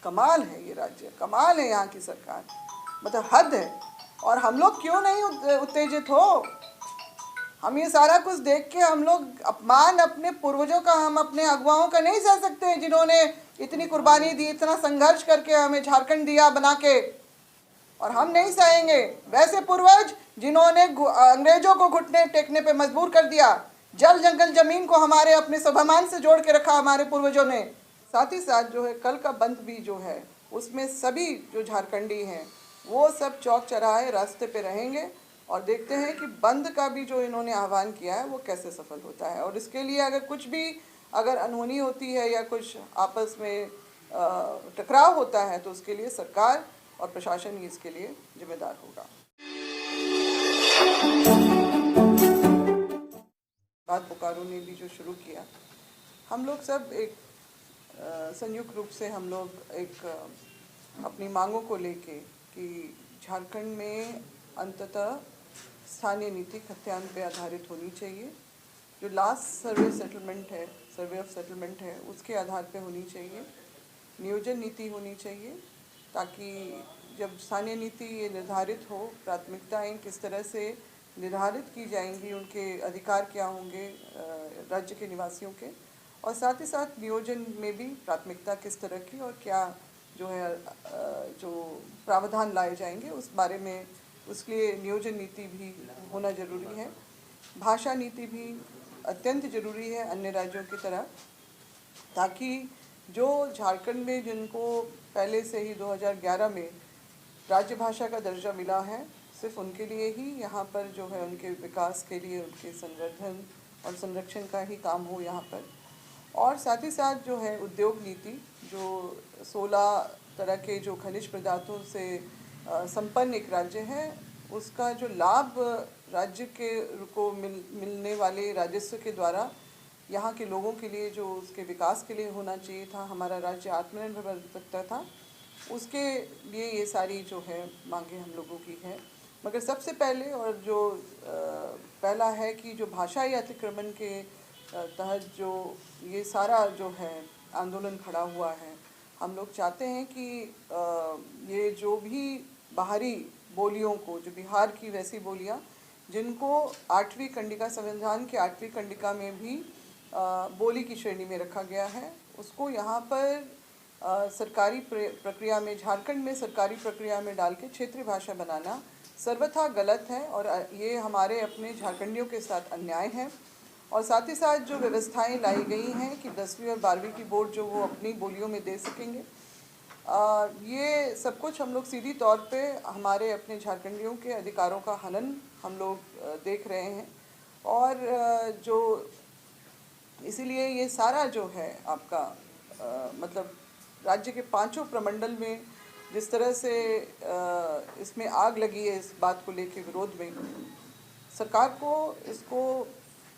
कमाल है ये राज्य, कमाल है यहाँ की सरकार, मतलब हद है। और हम लोग क्यों नहीं उत्तेजित हो? हम ये सारा कुछ देख के हम लोग अपमान अपने पूर्वजों का, हम अपने अगुवाओं का नहीं सह सकते हैं, जिन्होंने इतनी कुर्बानी दी, इतना संघर्ष करके हमें झारखंड दिया बना के, और हम नहीं सहेंगे। वैसे पूर्वज जिन्होंने अंग्रेजों को घुटने टेकने पे मजबूर कर दिया, जल जंगल जमीन को हमारे अपने स्वाभिमान से जोड़ के रखा हमारे पूर्वजों ने। साथ ही साथ जो है कल का बंद भी जो है उसमें सभी जो झारखंडी हैं वो सब चौक चौराहे रास्ते पे रहेंगे, और देखते हैं कि बंद का भी जो इन्होंने आह्वान किया है वो कैसे सफल होता है। और इसके लिए अगर कुछ भी अगर अनहोनी होती है या कुछ आपस में टकराव होता है तो उसके लिए सरकार और प्रशासन ही इसके लिए जिम्मेदार होगा। बात बोकारो ने भी जो शुरू किया, हम लोग सब एक संयुक्त रूप से हम लोग एक अपनी मांगों को लेके कि झारखंड में अंततः स्थानीय नीति खतियान पे आधारित होनी चाहिए। जो लास्ट सर्वे ऑफ सेटलमेंट है उसके आधार पे होनी चाहिए। नियोजन नीति होनी चाहिए ताकि जब स्थानीय नीति ये निर्धारित हो, प्राथमिकताएं किस तरह से निर्धारित की जाएंगी, उनके अधिकार क्या होंगे राज्य के निवासियों के, और साथ ही साथ नियोजन में भी प्राथमिकता किस तरह की और क्या जो है जो प्रावधान लाए जाएंगे उस बारे में, उसके लिए नियोजन नीति भी होना जरूरी है। भाषा नीति भी अत्यंत जरूरी है अन्य राज्यों की तरह, ताकि जो झारखंड में जिनको पहले से ही 2011 में राज्य भाषा का दर्जा मिला है, सिर्फ उनके लिए ही यहाँ पर जो है उनके विकास के लिए, उनके संवर्धन और संरक्षण का ही काम हो यहाँ पर। और साथ ही साथ जो है उद्योग नीति, जो 16 तरह के जो खनिज पदार्थों से संपन्न एक राज्य है, उसका जो लाभ राज्य के को मिलने वाले राजस्व के द्वारा यहाँ के लोगों के लिए जो उसके विकास के लिए होना चाहिए था, हमारा राज्य आत्मनिर्भर बन सकता था, उसके लिए ये सारी जो है मांगे हम लोगों की है। मगर सबसे पहले और जो पहला है कि जो भाषाई अतिक्रमण के तहत जो ये सारा जो है आंदोलन खड़ा हुआ है, हम लोग चाहते हैं कि ये जो भी बाहरी बोलियों को, जो बिहार की वैसी बोलियां जिनको 8वीं कंडिका, संविधान के 8वीं कंडिका में भी बोली की श्रेणी में रखा गया है, उसको यहाँ पर सरकारी प्रक्रिया में, झारखंड में सरकारी प्रक्रिया में डाल के क्षेत्रीय भाषा बनाना सर्वथा गलत है और ये हमारे अपने झारखंडियों के साथ अन्याय है। और साथ ही साथ जो व्यवस्थाएं लाई गई हैं कि 10वीं और 12वीं की बोर्ड जो वो अपनी बोलियों में दे सकेंगे, ये सब कुछ हम लोग सीधी तौर पे हमारे अपने झारखंडियों के अधिकारों का हनन हम लोग देख रहे हैं। और जो इसीलिए ये सारा जो है आपका मतलब राज्य के 5 प्रमंडल में जिस तरह से इसमें आग लगी है, इस बात को लेके विरोध में, सरकार को इसको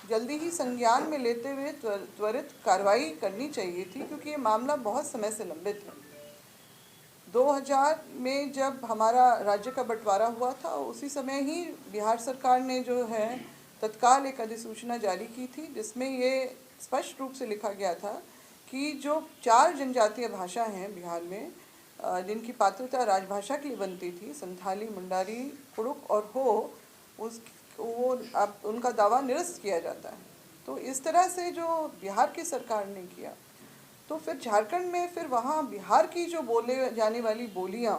जल्दी ही संज्ञान में लेते हुए त्वरित कार्रवाई करनी चाहिए थी, क्योंकि ये मामला बहुत समय से लंबित है। 2000 में जब हमारा राज्य का बंटवारा हुआ था, उसी समय ही बिहार सरकार ने जो है तत्काल एक अधिसूचना जारी की थी, जिसमें ये स्पष्ट रूप से लिखा गया था कि जो 4 जनजातीय भाषा हैं बिहार में, जिनकी पात्रता राजभाषा के लिए बनती थी, संथाली, मुंडारी, कुड़ुक और हो, वो अब उनका दावा निरस्त किया जाता है। तो इस तरह से जो बिहार की सरकार ने किया, तो फिर झारखंड में फिर वहाँ बिहार की जो बोले जाने वाली बोलियाँ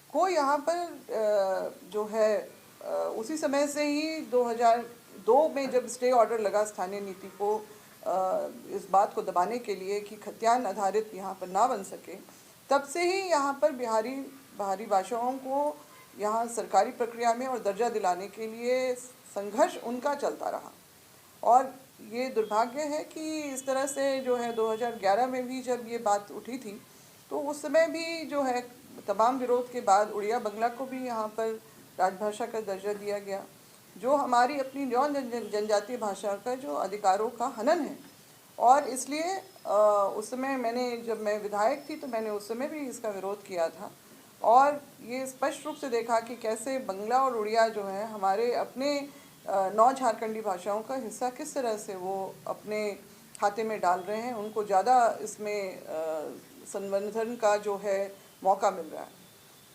को यहाँ पर जो है उसी समय से ही 2002 में जब स्टे ऑर्डर लगा स्थानीय नीति को इस बात को दबाने के लिए कि खतियान आधारित यहाँ पर ना बन सके, तब से ही यहाँ पर बाहरी भाषाओं को यहाँ सरकारी प्रक्रिया में और दर्जा दिलाने के लिए संघर्ष उनका चलता रहा। और ये दुर्भाग्य है कि इस तरह से जो है 2011 में भी जब ये बात उठी थी, तो उस समय भी जो है तमाम विरोध के बाद उड़िया बंगला को भी यहाँ पर राजभाषा का दर्जा दिया गया, जो हमारी अपनी जनजातीय भाषा का जो अधिकारों का हनन है। और इसलिए उस समय जब मैं विधायक थी तो मैंने उस समय भी इसका विरोध किया था, और ये स्पष्ट रूप से देखा कि कैसे बंगला और उड़िया जो है हमारे अपने 9 झारखंडी भाषाओं का हिस्सा किस तरह से वो अपने खाते में डाल रहे हैं, उनको ज़्यादा इसमें संवर्धन का जो है मौका मिल रहा है।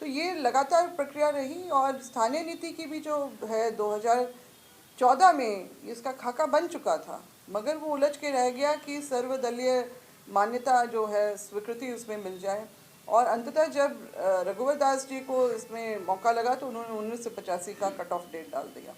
तो ये लगातार प्रक्रिया रही और स्थानीय नीति की भी जो है 2014 में इसका खाका बन चुका था, मगर वो उलझ के रह गया कि सर्वदलीय मान्यता जो है, स्वीकृति उसमें मिल जाए। और अंततः जब रघुवर दास जी को इसमें मौका लगा तो उन्होंने 1985 का कट ऑफ डेट डाल दिया।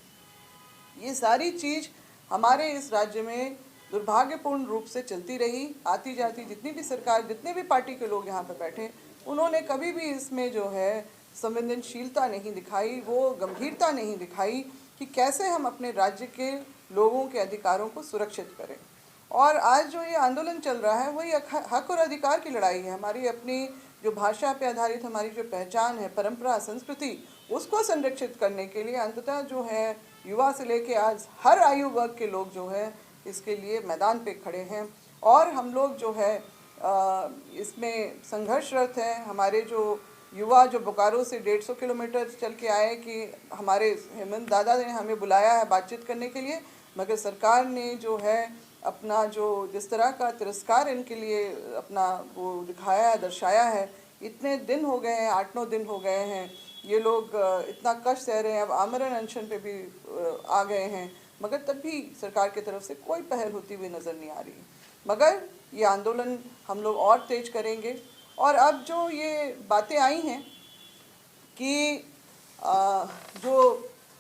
ये सारी चीज़ हमारे इस राज्य में दुर्भाग्यपूर्ण रूप से चलती रही। आती जाती जितनी भी सरकार, जितने भी पार्टी के लोग यहाँ पर बैठे, उन्होंने कभी भी इसमें जो है संवेदनशीलता नहीं दिखाई, वो गंभीरता नहीं दिखाई कि कैसे हम अपने राज्य के लोगों के अधिकारों को सुरक्षित करें। और आज जो ये आंदोलन चल रहा है वही हक और अधिकार की लड़ाई है। हमारी अपनी जो भाषा पे आधारित हमारी जो पहचान है, परंपरा, संस्कृति, उसको संरक्षित करने के लिए अंततः जो है युवा से लेके आज हर आयु वर्ग के लोग जो है इसके लिए मैदान पे खड़े हैं। और हम लोग जो है इसमें संघर्षरत हैं। हमारे जो युवा जो बोकारो से 150 किलोमीटर चल के आए कि हमारे हेमंत दादा ने हमें बुलाया है बातचीत करने के लिए, मगर सरकार ने जो है अपना जो जिस तरह का तिरस्कार इनके लिए अपना वो दिखाया है, दर्शाया है। इतने दिन हो गए हैं, 8-9 दिन हो गए हैं, ये लोग इतना कष्ट सह रहे हैं, अब आमरण अनशन पे भी आ गए हैं, मगर तब भी सरकार की तरफ से कोई पहल होती हुई नज़र नहीं आ रही। मगर ये आंदोलन हम लोग और तेज करेंगे। और अब जो ये बातें आई हैं कि जो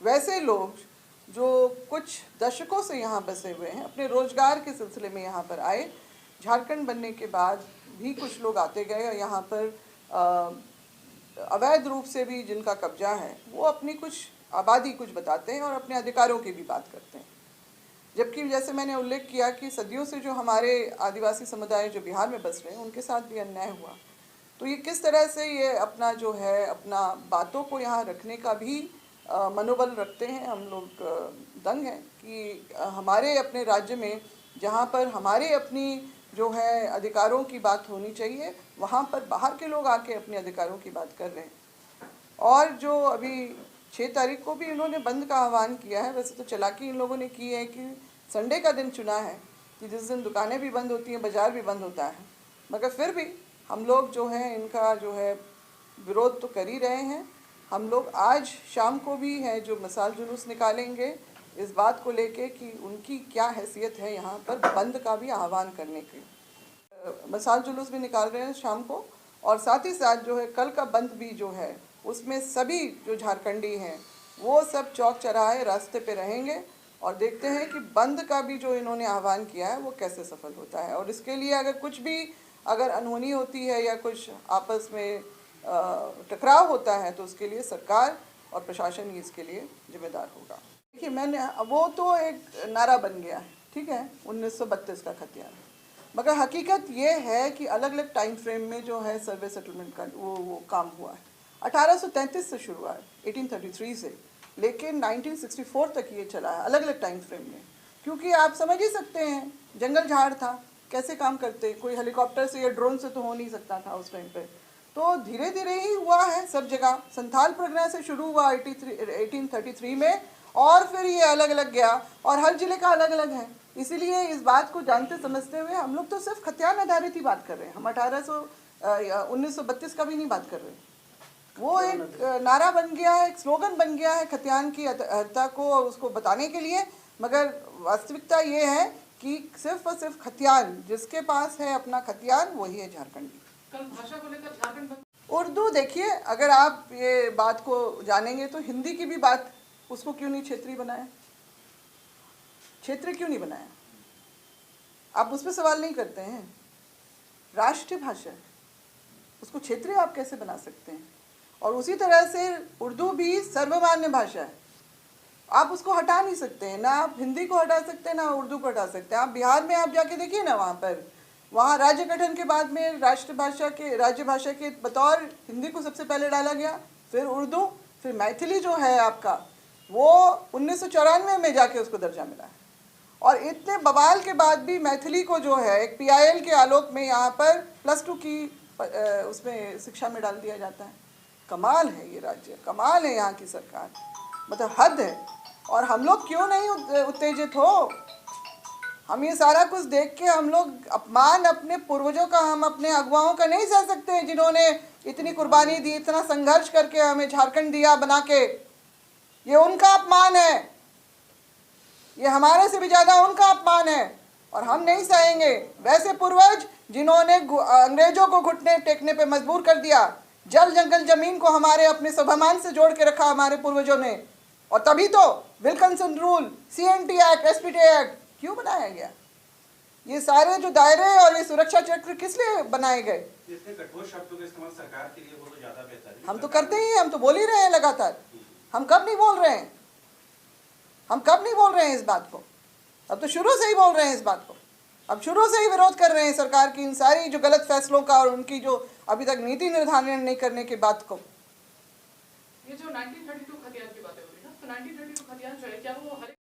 वैसे लोग जो कुछ दशकों से यहाँ बसे हुए हैं, अपने रोजगार के सिलसिले में यहाँ पर आए, झारखंड बनने के बाद भी कुछ लोग आते गए और यहाँ पर अवैध रूप से भी जिनका कब्जा है वो अपनी कुछ आबादी कुछ बताते हैं और अपने अधिकारों की भी बात करते हैं। जबकि जैसे मैंने उल्लेख किया कि सदियों से जो हमारे आदिवासी समुदाय जो बिहार में बस रहे हैं उनके साथ भी अन्याय हुआ। तो ये किस तरह से ये अपना जो है अपना बातों को यहाँ रखने का भी मनोबल रखते हैं। हम लोग दंग हैं कि हमारे अपने राज्य में जहाँ पर हमारे अपनी जो है अधिकारों की बात होनी चाहिए, वहाँ पर बाहर के लोग आके अपने अधिकारों की बात कर रहे हैं। और जो अभी 6 तारीख को भी इन्होंने बंद का आह्वान किया है। वैसे तो चालाकी इन लोगों ने की है कि संडे का दिन चुना है कि जिस दिन दुकानें भी बंद होती हैं, बाज़ार भी बंद होता है, मगर फिर भी हम लोग जो है इनका जो है विरोध तो कर ही रहे हैं। हम लोग आज शाम को भी है जो मसाल जुलूस निकालेंगे इस बात को लेके कि उनकी क्या हैसियत है यहाँ पर बंद का भी आह्वान करने की। मसाल जुलूस भी निकाल रहे हैं शाम को, और साथ ही साथ जो है कल का बंद भी जो है उसमें सभी जो झारखंडी हैं वो सब चौक चौराहे रास्ते पे रहेंगे और देखते हैं कि बंद का भी जो इन्होंने आह्वान किया है वो कैसे सफल होता है। और इसके लिए अगर कुछ भी अगर अनहोनी होती है या कुछ आपस में टकराव होता है तो उसके लिए सरकार और प्रशासन ही इसके लिए जिम्मेदार होगा। देखिए, मैंने वो तो एक नारा बन गया है, ठीक है, 1932 का खतियान, मगर हकीकत ये है कि अलग अलग टाइम फ्रेम में जो है सर्वे सेटलमेंट का वो काम हुआ है। 1833 से शुरू हुआ है, 1833 से, लेकिन 1964 तक ये चला है अलग अलग टाइम फ्रेम में। क्योंकि आप समझ ही सकते हैं जंगल झाड़ था, कैसे काम करते, कोई हेलीकॉप्टर से या ड्रोन से तो हो नहीं सकता था उस टाइम पे। तो धीरे धीरे ही हुआ है सब जगह। संथाल परगना से शुरू हुआ 1833 में और फिर ये अलग अलग गया और हर जिले का अलग अलग है। इसीलिए इस बात को जानते समझते हुए हम लोग तो सिर्फ खतियान आधारित ही बात कर रहे हैं। हम 1932 का भी नहीं बात कर रहे। वो एक नारा बन गया है, एक स्लोगन बन गया है खतियान की अर्हता को उसको बताने के लिए, मगर वास्तविकता ये है कि सिर्फ और सिर्फ खतियान, जिसके पास है अपना खतियान वही है झारखंडी। कल भाषा को लेकर झारखंड उर्दू, देखिए अगर आप ये बात को जानेंगे तो हिंदी की भी बात, उसको क्यों नहीं क्षेत्रीय बनाया, क्षेत्रीय क्यों नहीं बनाया? आप उस पर सवाल नहीं करते हैं। राष्ट्रीय भाषा है, उसको क्षेत्रीय आप कैसे बना सकते हैं? और उसी तरह से उर्दू भी सर्वमान्य भाषा है, आप उसको हटा नहीं सकते हैं। ना आप हिंदी को हटा सकते हैं, ना उर्दू को हटा सकते हैं। आप बिहार में आप जाके देखिए ना, वहाँ राज्य गठन के बाद में राष्ट्रभाषा के राज्य भाषा के बतौर हिंदी को सबसे पहले डाला गया, फिर उर्दू, फिर मैथिली जो है आपका वो 1994 में जाके उसको दर्जा मिला है। और इतने बवाल के बाद भी मैथिली को जो है एक PIL के आलोक में यहाँ पर +2 की उसमें शिक्षा में डाल दिया जाता है। कमाल है ये राज्य, कमाल है यहाँ की सरकार, मतलब हद है। और हम लोग क्यों नहीं उत्तेजित हो? हम ये सारा कुछ देख के हम लोग अपमान अपने पूर्वजों का, हम अपने अगुवाओं का नहीं सह सकते जिन्होंने इतनी कुर्बानी दी, इतना संघर्ष करके हमें झारखंड दिया बना के। ये उनका अपमान है, ये हमारे से भी ज़्यादा उनका अपमान है और हम नहीं सहेंगे। वैसे पूर्वज जिन्होंने अंग्रेजों को घुटने टेकने पे मजबूर कर दिया, जल जंगल जमीन को हमारे अपने स्वाभिमान से जोड़ के रखा हमारे पूर्वजों ने, और तभी तो Wilkinson rule, CNT act, SPT act क्यों बनाया गया? ये सारे जो दायरे और ये सुरक्षा चक्र किस लिए बनाए गए? इतने कठोर शब्दों का इस्तेमाल सरकार के लिए वो तो ज्यादा बेहतर है। हम तो करते ही हैं, हम तो बोल ही रहे हैं लगातार। हम कब नहीं बोल रहे हैं? हम कब नहीं बोल रहे हैं इस बात को? अब तो शुरू से ही बोल रहे हैं इस बात को। अब शुरू से ही विरोध कर रहे हैं सरकार की इन सारी जो गलत फैसलों का और उनकी जो अभी तक नीति निर्धारण नहीं करने की बात को। ये जो 1932 खतियान की बातें हो रही है ना, तो 1932 खतियान जो है क्या वो हर